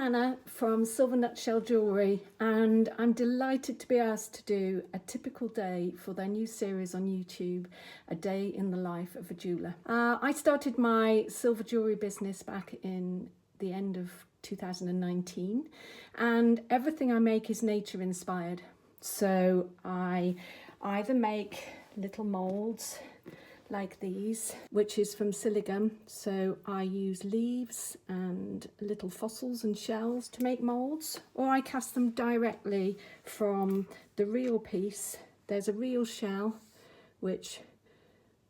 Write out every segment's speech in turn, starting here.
Hannah from Silver Nutshell Jewellery, and I'm delighted to be asked to do a typical day for their new series on YouTube, A Day in the Life of a Jeweller. I started my silver jewellery business back in the end of 2019, and everything I make is nature inspired. So I either make little moulds like these, which is from silicone, so I use leaves and little fossils and shells to make moulds, or I cast them directly from the real piece. There's a real shell, which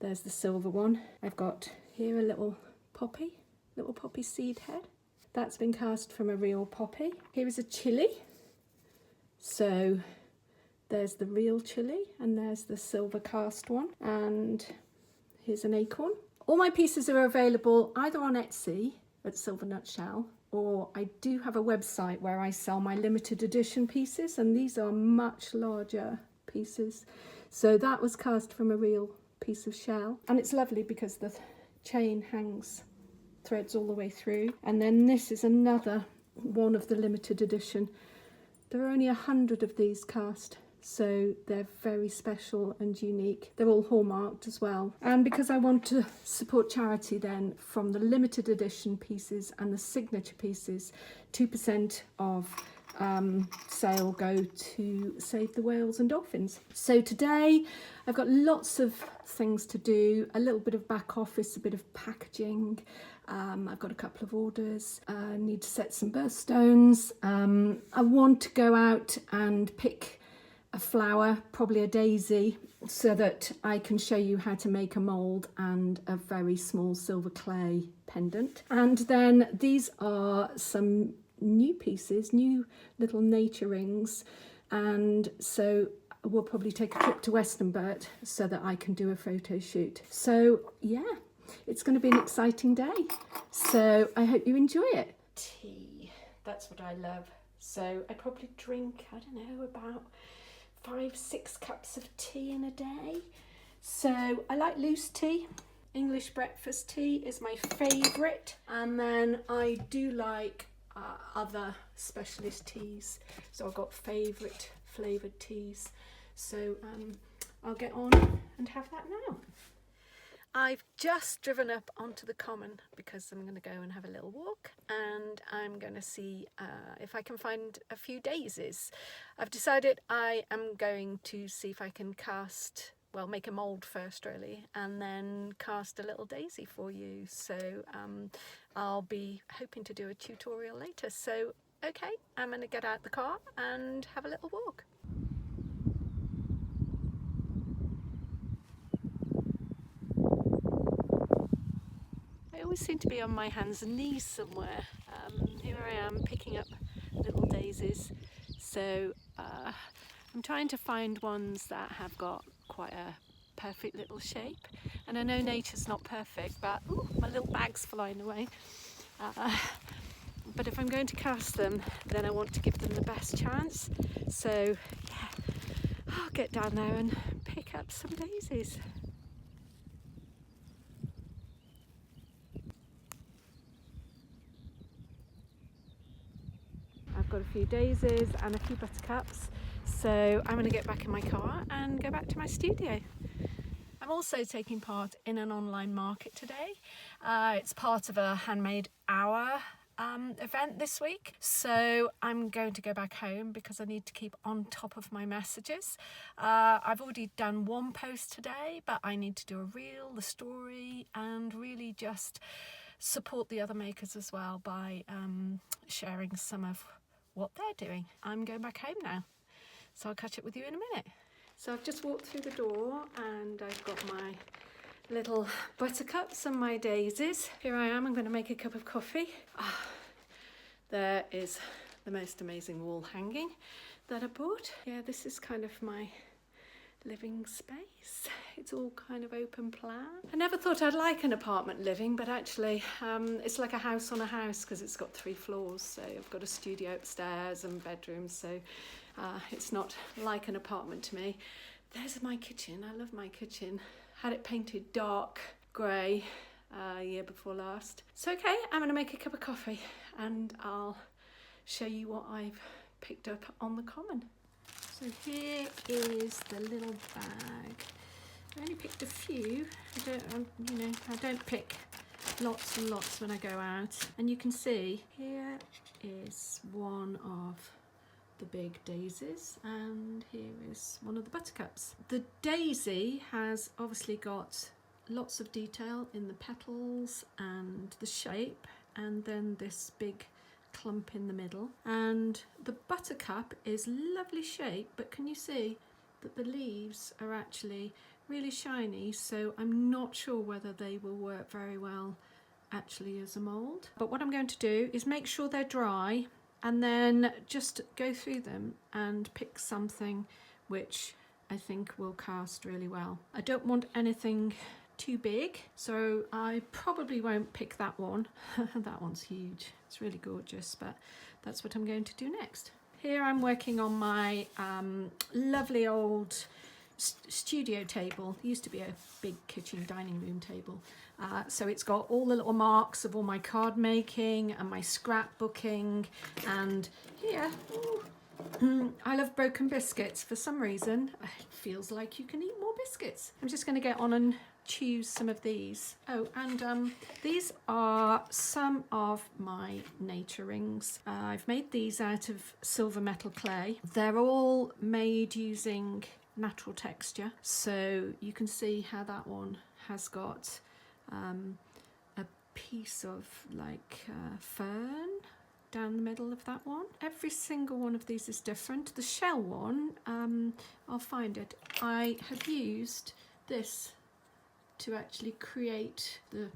there's the silver one. I've got here a little poppy seed head that's been cast from a real poppy. Here is a chili, so there's the real chili and there's the silver cast one, and here's an acorn. All my pieces are available either on Etsy at Silver Nutshell, or I do have a website where I sell my limited edition pieces, and these are much larger pieces. So that was cast from a real piece of shell, and it's lovely because the chain hangs, threads all the way through. And then this is another one of the limited edition. There are only 100 of these cast, so they're very special and unique. They're all hallmarked as well. And because I want to support charity, then from the limited edition pieces and the signature pieces, 2% of sale go to save the whales and dolphins. So today I've got lots of things to do, a little bit of back office, a bit of packaging. I've got a couple of orders. I need to set some birthstones. I want to go out and pick a flower, probably a daisy, so that I can show you how to make a mould and a very small silver clay pendant. And then these are some new pieces, new little nature rings, and so we'll probably take a trip to Westonbirt so that I can do a photo shoot. So yeah, it's going to be an exciting day, so I hope you enjoy it. Tea, that's what I love. So I probably drink, I don't know, about 5-6 cups of tea in a day. So I like loose tea. English breakfast tea is my favourite, and then I do like other specialist teas. So I've got favourite flavoured teas. So I'll get on and have that now. I've just driven up onto the common because I'm going to go and have a little walk, and I'm going to see if I can find a few daisies. I've decided I am going to see if I can cast, well, make a mould first really, and then cast a little daisy for you. So I'll be hoping to do a tutorial later. So okay, I'm going to get out the car and have a little walk. I always seem to be on my hands and knees somewhere. Here I am picking up little daisies. So I'm trying to find ones that have got quite a perfect little shape. And I know nature's not perfect, but ooh, my little bag's flying away. But if I'm going to cast them, then I want to give them the best chance. So yeah, I'll get down there and pick up some daisies. I've got a few daisies and a few buttercups, so I'm going to get back in my car and go back to my studio. I'm also taking part in an online market today. It's part of a handmade hour event this week, so I'm going to go back home because I need to keep on top of my messages. I've already done one post today, but I need to do a reel, the story, and really just support the other makers as well by sharing some of what they're doing. I'm going back home now, so I'll catch up with you in a minute. So I've just walked through the door and I've got my little buttercups and my daisies. Here I am, I'm going to make a cup of coffee. There is the most amazing wall hanging that I bought. Yeah, this is kind of my living space. It's all kind of open plan. I never thought I'd like an apartment living, but actually it's like a house on a house because it's got 3 floors. So I've got a studio upstairs and bedrooms, so it's not like an apartment to me. There's my kitchen. I love my kitchen. Had it painted dark grey year before last. So okay, I'm going to make a cup of coffee and I'll show you what I've picked up on the common. So here is the little bag. I only picked a few. I don't pick lots and lots when I go out. And you can see here is one of the big daisies, and here is one of the buttercups. The daisy has obviously got lots of detail in the petals and the shape, and then this big clump in the middle. And the buttercup is lovely shape, but can you see that the leaves are actually really shiny, so I'm not sure whether they will work very well actually as a mould. But what I'm going to do is make sure they're dry and then just go through them and pick something which I think will cast really well. I don't want anything too big, so I probably won't pick that one. That one's huge. It's really gorgeous, but that's what I'm going to do next. Here I'm working on my lovely old studio table. It used to be a big kitchen dining room table. So it's got all the little marks of all my card making and my scrapbooking, and here, I love broken biscuits. For some reason, it feels like you can eat more biscuits. I'm just going to get on and choose some of these. Oh, and these are some of my nature rings. I've made these out of silver metal clay. They're all made using natural texture, so you can see how that one has got a piece of like fern down the middle of that one. Every single one of these is different. The shell one, I'll find it. I have used this to actually create the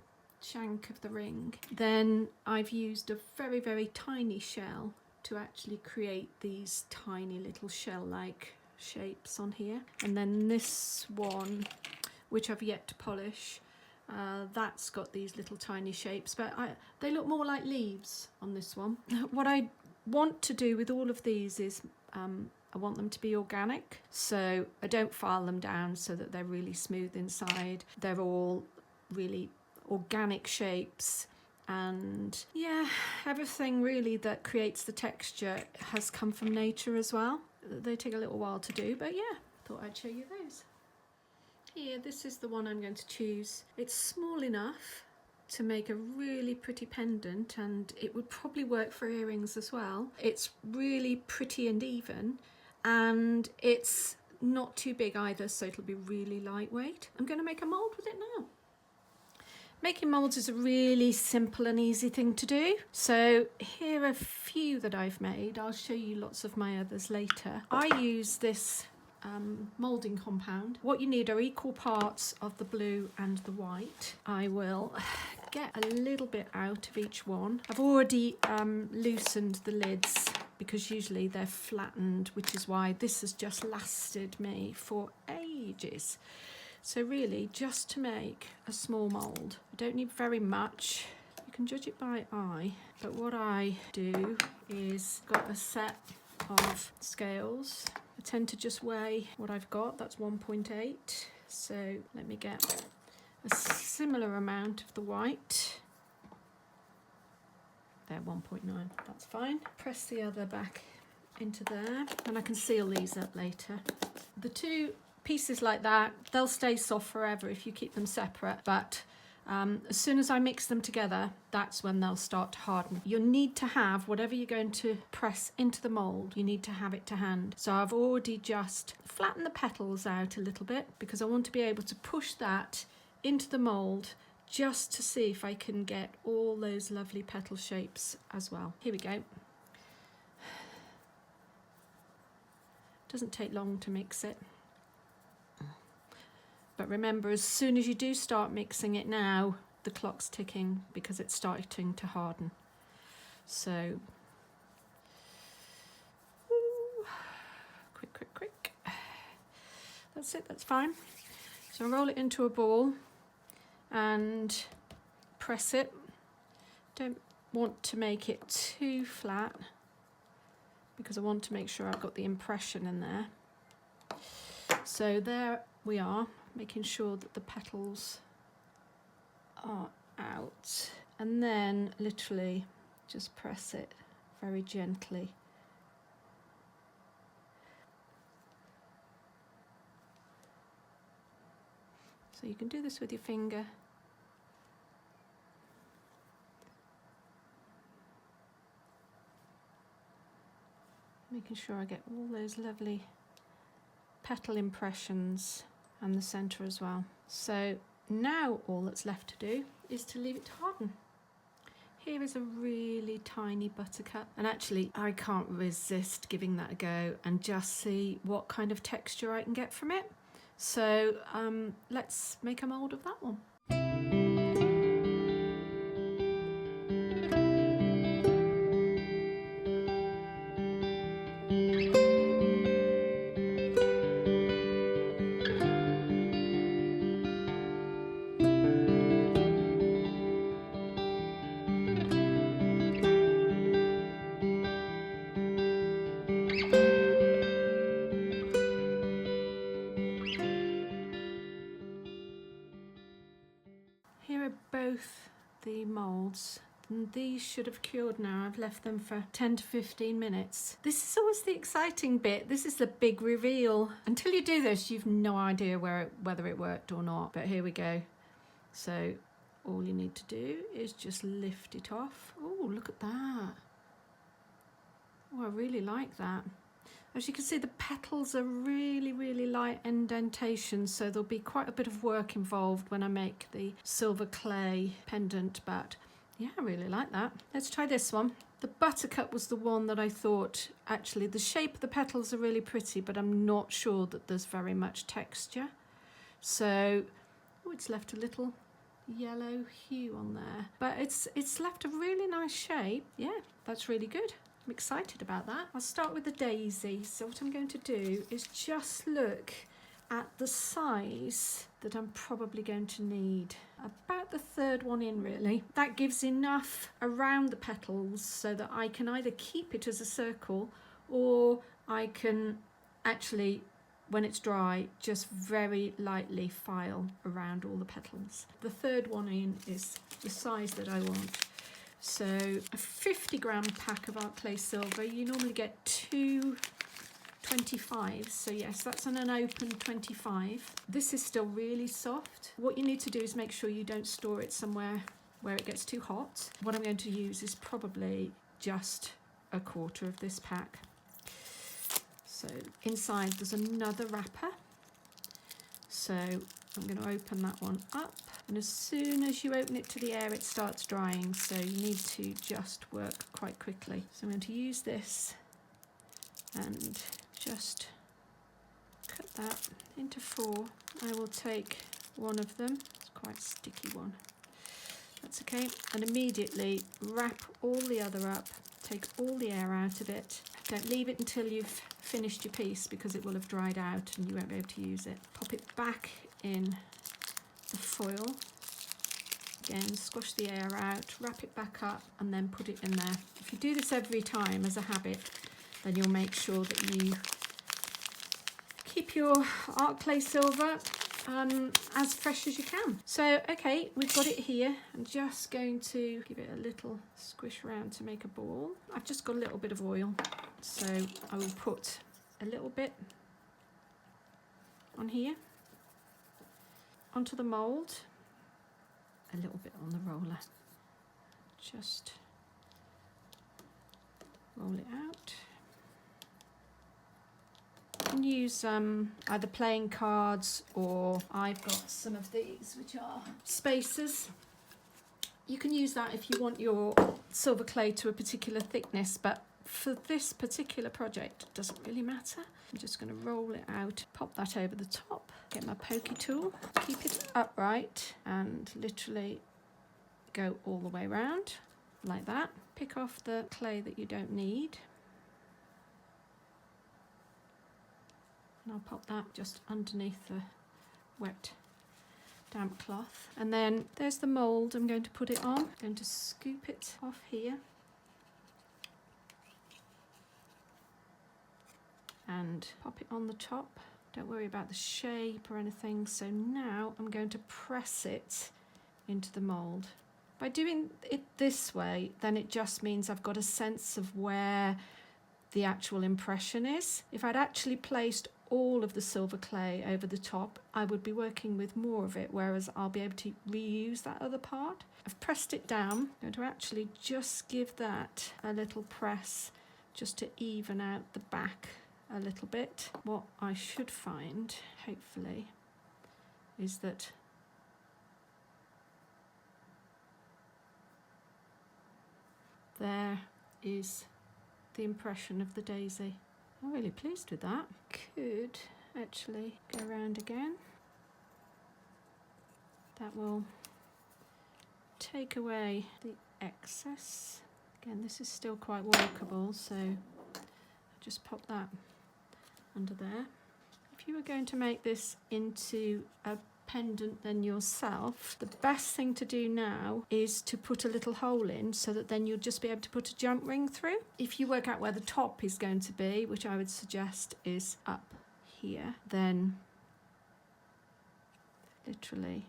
shank of the ring. Then I've used a very, very tiny shell to actually create these tiny little shell-like shapes on here. And then this one, which I've yet to polish, that's got these little tiny shapes, but they look more like leaves on this one. What I want to do with all of these is I want them to be organic, so I don't file them down so that they're really smooth inside. They're all really organic shapes, and yeah, everything really that creates the texture has come from nature as well. They take a little while to do, but yeah, thought I'd show you those. Here, this is the one I'm going to choose. It's small enough to make a really pretty pendant, and it would probably work for earrings as well. It's really pretty and even, and it's not too big either, so it'll be really lightweight. I'm going to make a mould with it now. Making moulds is a really simple and easy thing to do. So here are a few that I've made. I'll show you lots of my others later. I use this moulding compound. What you need are equal parts of the blue and the white. I will get a little bit out of each one. I've already loosened the lids because usually they're flattened, which is why this has just lasted me for ages. So really, just to make a small mould, I don't need very much. You can judge it by eye, but what I do is got a set of scales. I tend to just weigh what I've got. That's 1.8. So let me get a similar amount of the white. There, 1.9. That's fine. Press the other back into there, and I can seal these up later. The two pieces like that, they'll stay soft forever if you keep them separate, but as soon as I mix them together, that's when they'll start to harden. You'll need to have whatever you're going to press into the mould, you need to have it to hand. So I've already just flattened the petals out a little bit because I want to be able to push that into the mould just to see if I can get all those lovely petal shapes as well. Here we go. Doesn't take long to mix it. But remember, as soon as you do start mixing it now, the clock's ticking because it's starting to harden. So, quick. That's it, that's fine. So roll it into a ball and press it. Don't want to make it too flat because I want to make sure I've got the impression in there. So there we are, making sure that the petals are out, and then literally just press it very gently. So you can do this with your finger. Making sure I get all those lovely petal impressions and the centre as well. So now all that's left to do is to leave it to harden. Here is a really tiny buttercup, and actually I can't resist giving that a go and just see what kind of texture I can get from it. So let's make a mould of that one. Here are both the moulds, and these should have cured now. I've left them for 10 to 15 minutes. This is always the exciting bit. This is the big reveal. Until you do this, you've no idea whether it worked or not, but here we go. So all you need to do is just lift it off. Oh, look at that. Oh, I really like that. As you can see, the petals are really, really light indentations, so there'll be quite a bit of work involved when I make the silver clay pendant, but yeah, I really like that. Let's try this one. The buttercup was the one that I thought, actually, the shape of the petals are really pretty, but I'm not sure that there's very much texture. So, oh, it's left a little yellow hue on there, but it's left a really nice shape. Yeah, that's really good. I'm excited about that. I'll start with the daisy. So what I'm going to do is just look at the size that I'm probably going to need. About the third one in, really. That gives enough around the petals so that I can either keep it as a circle, or I can actually, when it's dry, just very lightly file around all the petals. The third one in is the size that I want. So a 50-gram pack of art clay silver, you normally get 2 25s, so yes, that's an open 25. This is still really soft. What you need to do is make sure you don't store it somewhere where it gets too hot. What I'm going to use is probably just a quarter of this pack. So inside there's another wrapper. So I'm going to open that one up, and as soon as you open it to the air, it starts drying, so you need to just work quite quickly. So I'm going to use this and just cut that into 4. I will take one of them. It's quite a sticky one. That's okay. And immediately wrap all the other up, take all the air out of it. Don't leave it until you've finished your piece, because it will have dried out and you won't be able to use it. Pop it back in the foil. Again, squash the air out, wrap it back up, and then put it in there. If you do this every time as a habit, then you'll make sure that you keep your art clay silver as fresh as you can. So, okay, we've got it here. I'm just going to give it a little squish around to make a ball. I've just got a little bit of oil, so I will put a little bit on here, onto the mould, a little bit on the roller. Just roll it out. You can use either playing cards, or I've got some of these which are spacers. You can use that if you want your silver clay to a particular thickness, but for this particular project it doesn't really matter. I'm just going to roll it out, pop that over the top, get my pokey tool, keep it upright, and literally go all the way around like that. Pick off the clay that you don't need, and I'll pop that just underneath the wet damp cloth. And then there's the mould I'm going to put it on. I'm going to scoop it off here and pop it on the top. Don't worry about the shape or anything. So now I'm going to press it into the mould By doing it this way, then it just means I've got a sense of where the actual impression is. If I'd actually placed all of the silver clay over the top, I would be working with more of it, whereas I'll be able to reuse that other part. I've pressed it down. I'm going to actually just give that a little press just to even out the back a little bit. What I should find, hopefully, is that there is the impression of the daisy. I'm really pleased with that. Could actually go around again. That will take away the excess. Again, this is still quite workable, so I'll just pop that under there. If you were going to make this into a pendant then yourself, the best thing to do now is to put a little hole in, so that then you'll just be able to put a jump ring through. If you work out where the top is going to be, which I would suggest is up here, then literally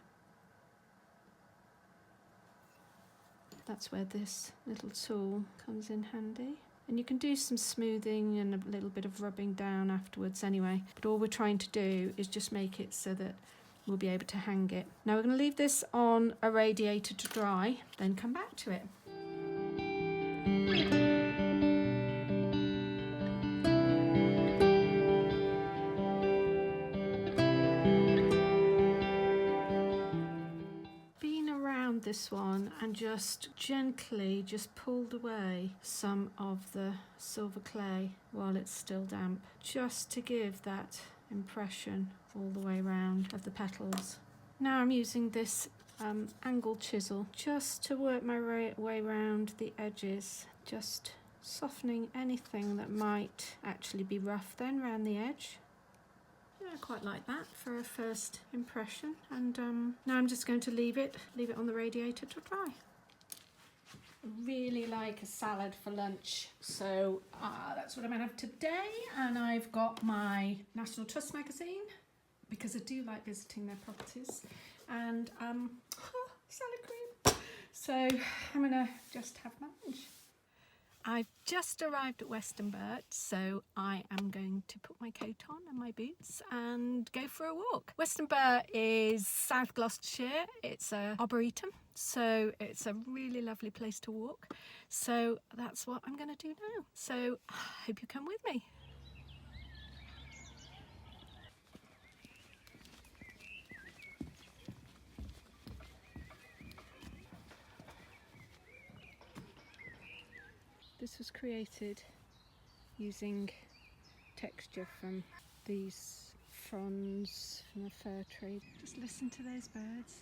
that's where this little tool comes in handy. And you can do some smoothing and a little bit of rubbing down afterwards anyway, but all we're trying to do is just make it so that we'll be able to hang it. Now we're going to leave this on a radiator to dry, then come back to it. Been around this one and just gently just pulled away some of the silver clay while it's still damp, just to give that impression all the way around of the petals. Now I'm using this angled chisel just to work my way around the edges, just softening anything that might actually be rough then around the edge. Yeah, I quite like that for a first impression. And now I'm just going to leave it on the radiator to dry. I really like a salad for lunch, so that's what I'm gonna have today. And I've got my National Trust magazine, because I do like visiting their properties, and salad cream. So I'm gonna just have lunch. I've just arrived at Westonbirt, so I am going to put my coat on and my boots and go for a walk. Westonbirt is South Gloucestershire. It's a arboretum, so it's a really lovely place to walk. So that's what I'm going to do now. So I hope you come with me. This was created using texture from these fronds from the fir tree. Just listen to those birds.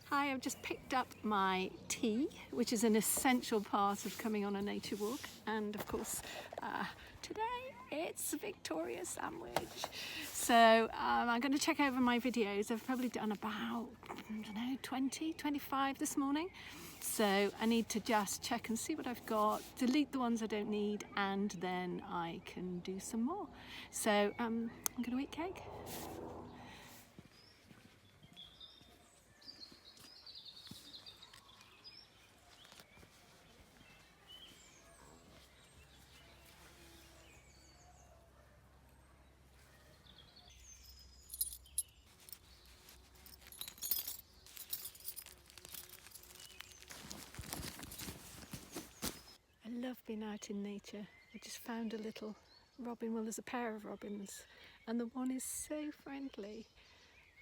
Hi, I've just picked up my tea, which is an essential part of coming on a nature walk. And of course, today it's a Victoria sandwich. So I'm going to check over my videos. I've probably done about, I don't know, 20, 25 this morning. So I need to just check and see what I've got, delete the ones I don't need, and then I can do some more. So I'm going to eat cake. I love being out in nature. I just found a little robin. Well, there's a pair of robins, and the one is so friendly.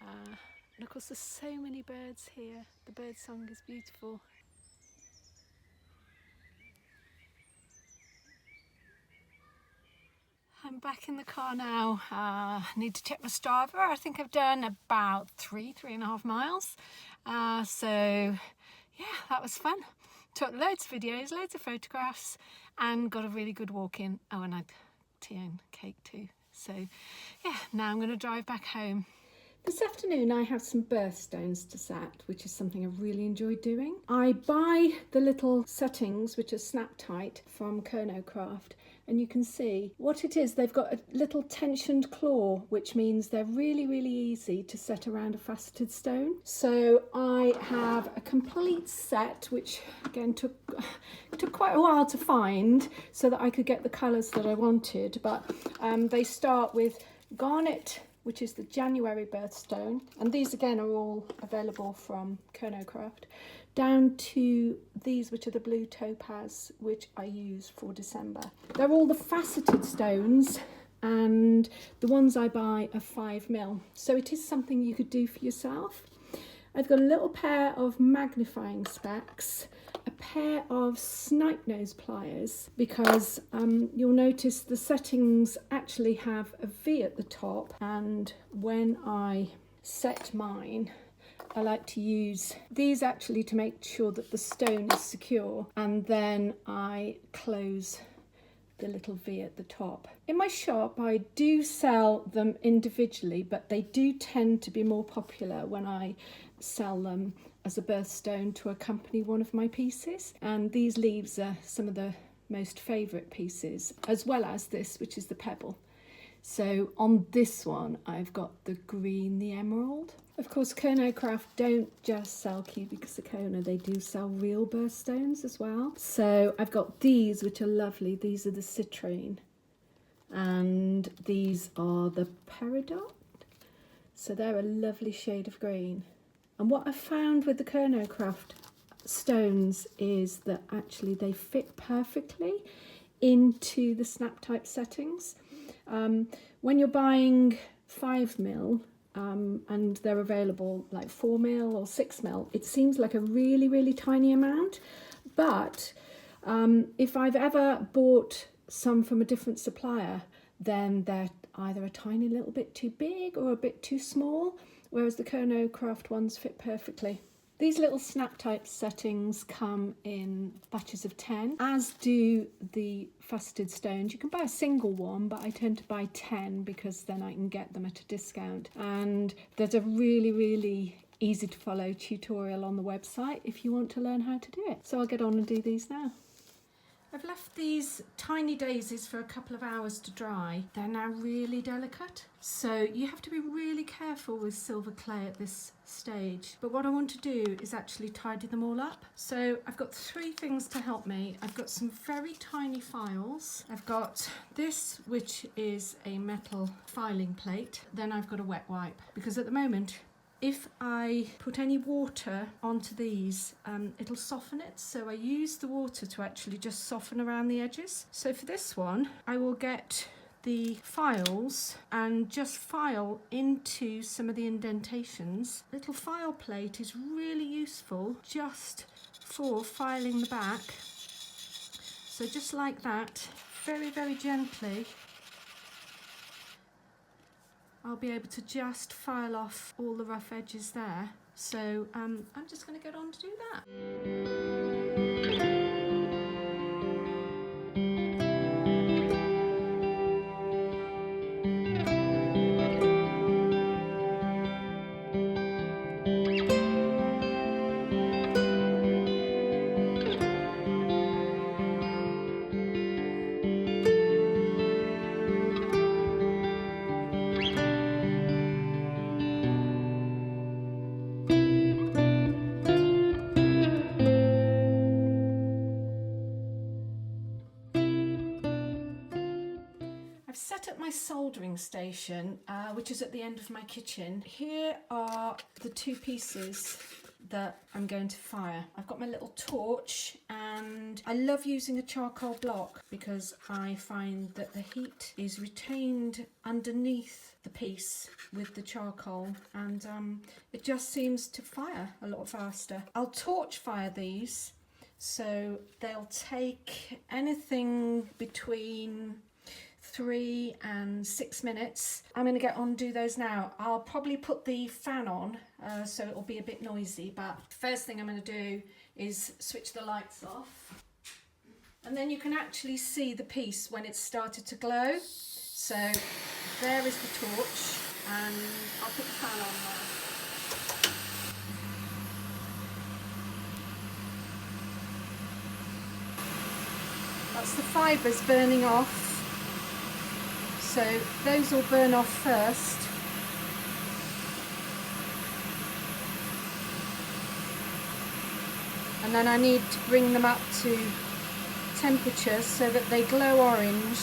And of course, there's so many birds here. The bird song is beautiful. I'm back in the car now. Need to check my Strava. I think I've done about 3.5 miles. So yeah, that was fun. Took loads of videos, loads of photographs, and got a really good walk in. Oh, and I had tea and cake too. So yeah, now I'm going to drive back home. This afternoon I have some birthstones to set, which is something I really enjoy doing. I buy the little settings, which are snap tight, from Kernowcraft, and you can see what it is. They've got a little tensioned claw, which means they're really, really easy to set around a faceted stone. So I have a complete set, which again took quite a while to find so that I could get the colours that I wanted, but they start with garnet, which is the January birthstone, and these again are all available from Kernowcraft, down to these, which are the blue topaz, which I use for December. They're all the faceted stones, and the ones I buy are 5mm, so it is something you could do for yourself. I've got a little pair of magnifying specs, a pair of snipe nose pliers, because you'll notice the settings actually have a V at the top, and when I set mine I like to use these actually to make sure that the stone is secure, and then I close the little V at the top. In my shop I do sell them individually, but they do tend to be more popular when I sell them as a birthstone to accompany one of my pieces, and these leaves are some of the most favourite pieces, as well as this, which is the pebble. So on this one I've got the green, the emerald. Of course Kernowcraft don't just sell cubic zirconia, they do sell real birthstones as well. So I've got these, which are lovely. These are the citrine, and these are the peridot. So they're a lovely shade of green. And what I found with the Kernowcraft stones is that actually they fit perfectly into the snap type settings. When you're buying 5mm and they're available like 4mm or 6mm, it seems like a really, really tiny amount. But if I've ever bought some from a different supplier, then they're either a tiny little bit too big or a bit too small, whereas the Kernowcraft ones fit perfectly. These little snap type settings come in batches of 10, as do the faceted stones. You can buy a single one, but I tend to buy 10 because then I can get them at a discount. And there's a really, really easy to follow tutorial on the website if you want to learn how to do it. So I'll get on and do these now. I've left these tiny daisies for a couple of hours to dry. They're now really delicate, so you have to be really careful with silver clay at this stage. But what I want to do is actually tidy them all up. So I've got 3 things to help me. I've got some very tiny files. I've got this, which is a metal filing plate. Then I've got a wet wipe, because at the moment, if I put any water onto these, it'll soften it. So I use the water to actually just soften around the edges. So for this one, I will get the files and just file into some of the indentations. Little file plate is really useful just for filing the back. So just like that, very, very gently, I'll be able to just file off all the rough edges there. So I'm just going to get on to do that. I've set up my soldering station, which is at the end of my kitchen. Here are the 2 pieces that I'm going to fire. I've got my little torch, and I love using a charcoal block because I find that the heat is retained underneath the piece with the charcoal, and it just seems to fire a lot faster. I'll torch fire these, so they'll take anything between 3 and 6 minutes. I'm going to get on and do those now. I'll probably put the fan on so it'll be a bit noisy, but first thing I'm going to do is switch the lights off. And then you can actually see the piece when it's started to glow. So there is the torch, and I'll put the fan on now. That's the fibres burning off. So those will burn off first. And then I need to bring them up to temperature so that they glow orange.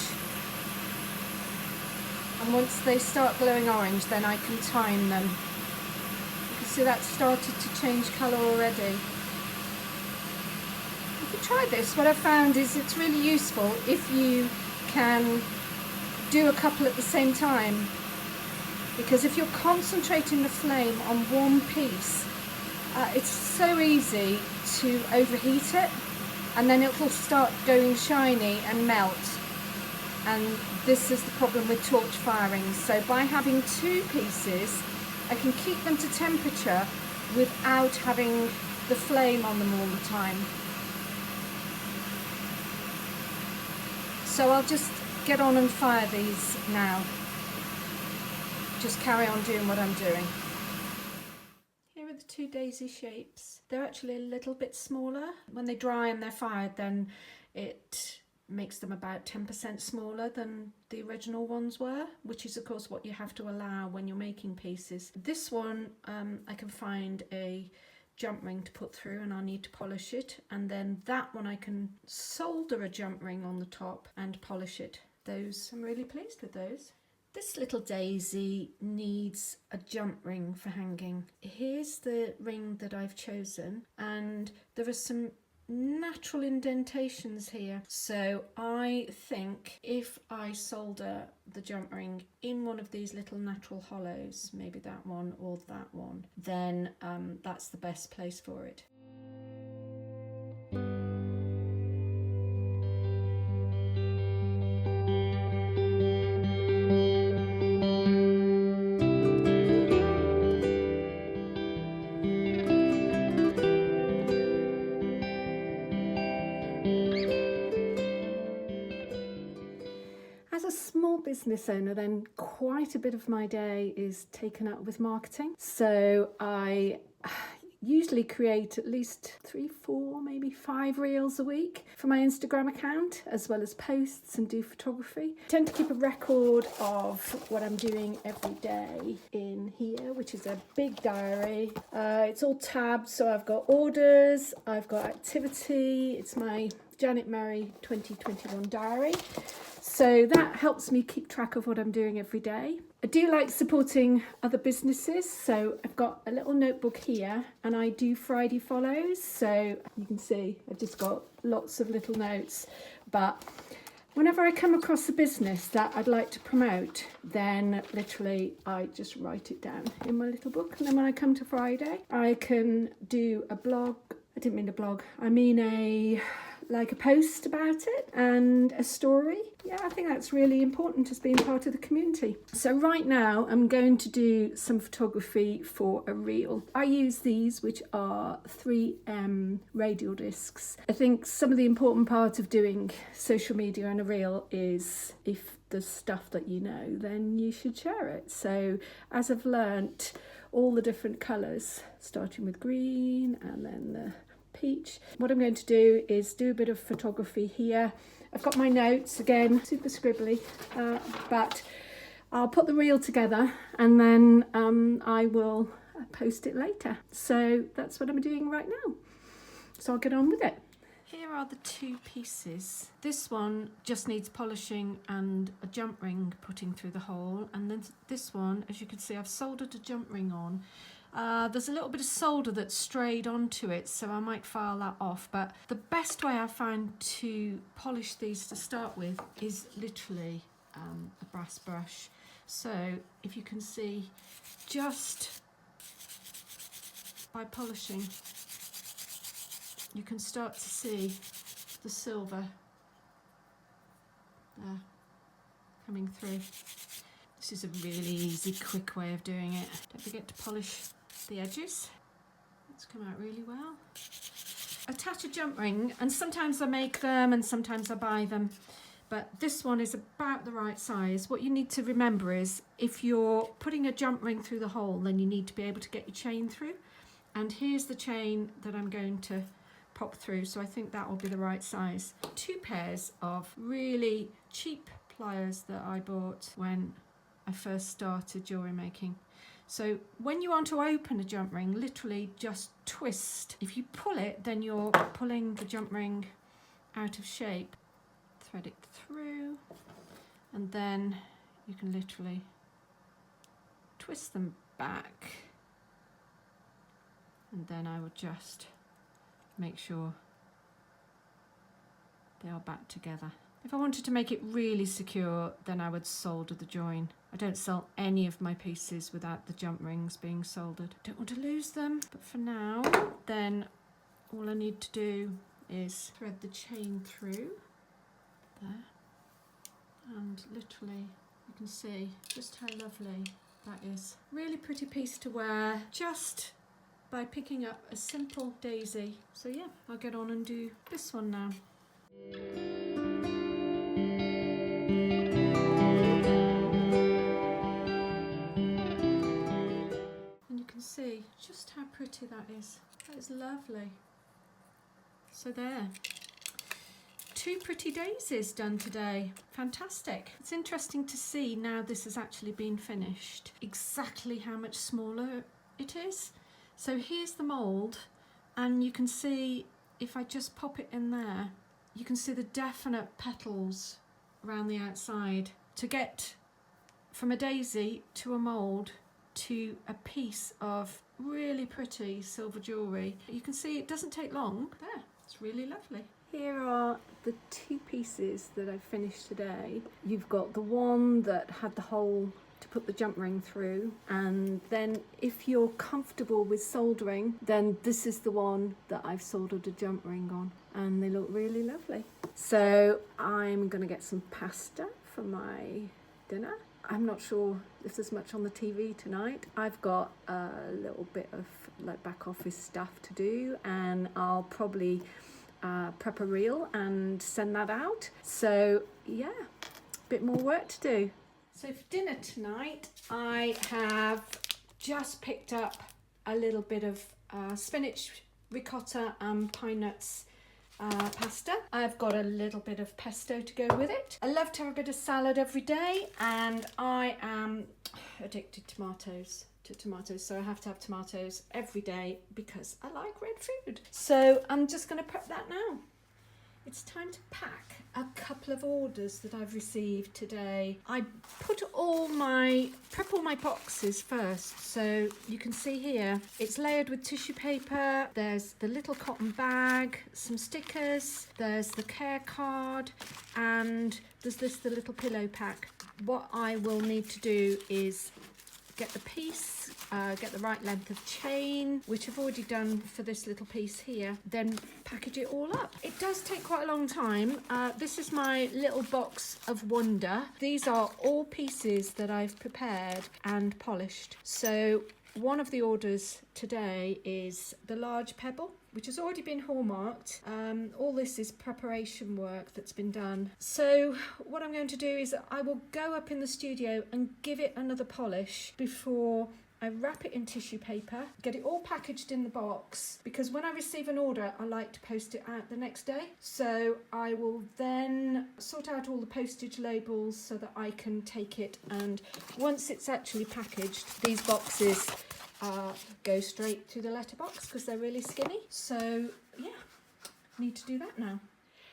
And once they start glowing orange, then I can time them. You can see that started to change colour already. If you try this, what I've found is it's really useful if you can do a couple at the same time, because if you're concentrating the flame on one piece, it's so easy to overheat it, and then it will start going shiny and melt. And this is the problem with torch firing. So by having two pieces, I can keep them to temperature without having the flame on them all the time. So I'll just get on and fire these now. Just carry on doing what I'm doing. Here are the two daisy shapes. They're actually a little bit smaller. When they dry and they're fired, then it makes them about 10% smaller than the original ones were, which is of course what you have to allow when you're making pieces. This one I can find a jump ring to put through, and I'll need to polish it, and then that one I can solder a jump ring on the top and polish it. Those, I'm really pleased with those. This little daisy needs a jump ring for hanging. Here's the ring that I've chosen, and there are some natural indentations here, so I think if I solder the jump ring in one of these little natural hollows, maybe that one or that one, then that's the best place for it. As a small business owner, then quite a bit of my day is taken up with marketing. So I usually create at least 3, 4, maybe 5 reels a week for my Instagram account, as well as posts and do photography. I tend to keep a record of what I'm doing every day in here, which is a big diary. It's all tabbed, so I've got orders, I've got activity. It's my Janet Murray 2021 diary. So that helps me keep track of what I'm doing every day. I do like supporting other businesses, so I've got a little notebook here, and I do Friday follows. So you can see I've just got lots of little notes, but whenever I come across a business that I'd like to promote, then literally I just write it down in my little book, and then when I come to Friday, I can do a blog. I didn't mean a blog, I mean a post about it and a story. Yeah, I think that's really important as being part of the community. So right now I'm going to do some photography for a reel. I use these, which are 3M radial discs. I think some of the important part of doing social media and a reel is if there's stuff that you know, then you should share it. So as I've learnt all the different colours, starting with green and then the peach. What I'm going to do is do a bit of photography here. I've got my notes, again, super scribbly, but I'll put the reel together and then I will post it later. So that's what I'm doing right now. So I'll get on with it. Here are the two pieces. This one just needs polishing and a jump ring putting through the hole, and then this one, as you can see, I've soldered a jump ring on. There's a little bit of solder that's strayed onto it, so I might file that off, but the best way I find to polish these to start with is literally a brass brush. So if you can see, just by polishing, you can start to see the silver there. coming through. This is a really easy, quick way of doing it. Don't forget to polish the edges. It's come out really well. Attach a jump ring, and sometimes I make them and sometimes I buy them, but this one is about the right size. What you need to remember is if you're putting a jump ring through the hole, then you need to be able to get your chain through. And here's the chain that I'm going to pop through, so I think that will be the right size. 2 pairs of really cheap pliers that I bought when I first started jewellery making. So when you want to open a jump ring, literally just twist. If you pull it, then you're pulling the jump ring out of shape. Thread it through, and then you can literally twist them back. And then I would just make sure they are back together. If I wanted to make it really secure, then I would solder the join. I don't sell any of my pieces without the jump rings being soldered. Don't want to lose them, but for now, then all I need to do is thread the chain through there, and literally you can see just how lovely that is. Really pretty piece to wear just by picking up a simple daisy. So yeah, I'll get on and do this one now. And you can see just how pretty that is. That is lovely. So there. 2 pretty daisies done today. Fantastic. It's interesting to see now this has actually been finished, exactly how much smaller it is. So here's the mould, and you can see if I just pop it in there, you can see the definite petals around the outside. To get from a daisy to a mould to a piece of really pretty silver jewellery, you can see it doesn't take long. There, it's really lovely. Here are the 2 pieces that I've finished today. You've got the one that had the hole to put the jump ring through, and then if you're comfortable with soldering, then this is the one that I've soldered a jump ring on, and they look really lovely. So I'm gonna get some pasta for my dinner. I'm not sure if there's much on the TV tonight. I've got a little bit of like back office stuff to do, and I'll probably prep a reel and send that out. So yeah, a bit more work to do. So for dinner tonight, I have just picked up a little bit of spinach, ricotta and pine nuts pasta. I've got a little bit of pesto to go with it. I love to have a bit of salad every day, and I am addicted to tomatoes, so I have to have tomatoes every day because I like red food. So I'm just going to prep that now. It's time to pack a couple of orders that I've received today. I prep all my boxes first. So you can see here, it's layered with tissue paper. There's the little cotton bag, some stickers, there's the care card, and there's the little pillow pack. What I will need to do is get the piece, get the right length of chain, which I've already done for this little piece here, then package it all up. It does take quite a long time. This is my little box of wonder. These are all pieces that I've prepared and polished. So one of the orders today is the large pebble, which has already been hallmarked. All this is preparation work that's been done. So what I'm going to do is I will go up in the studio and give it another polish before I wrap it in tissue paper, get it all packaged in the box, because when I receive an order, I like to post it out the next day. So I will then sort out all the postage labels so that I can take it, and once it's actually packaged, these boxes go straight to the letterbox because they're really skinny. So yeah, need to do that now.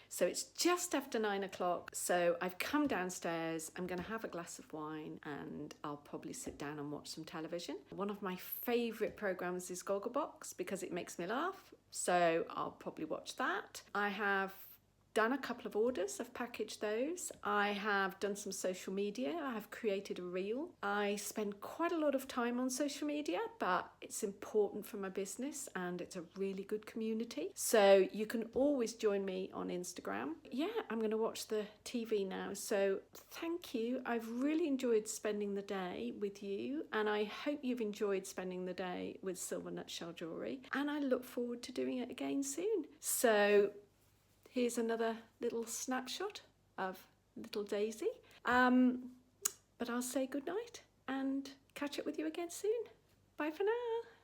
So it's just after 9 o'clock, so I've come downstairs. I'm going to have a glass of wine and I'll probably sit down and watch some television. One of my favourite programmes is Gogglebox because it makes me laugh, so I'll probably watch that. I have done a couple of orders, I've packaged those. I have done some social media, I have created a reel. I spend quite a lot of time on social media, but it's important for my business and it's a really good community. So you can always join me on Instagram. Yeah, I'm going to watch the TV now. So thank you. I've really enjoyed spending the day with you, and I hope you've enjoyed spending the day with Silver Nutshell Jewellery, and I look forward to doing it again soon. So here's another little snapshot of little Daisy. But I'll say good night and catch up with you again soon. Bye for now.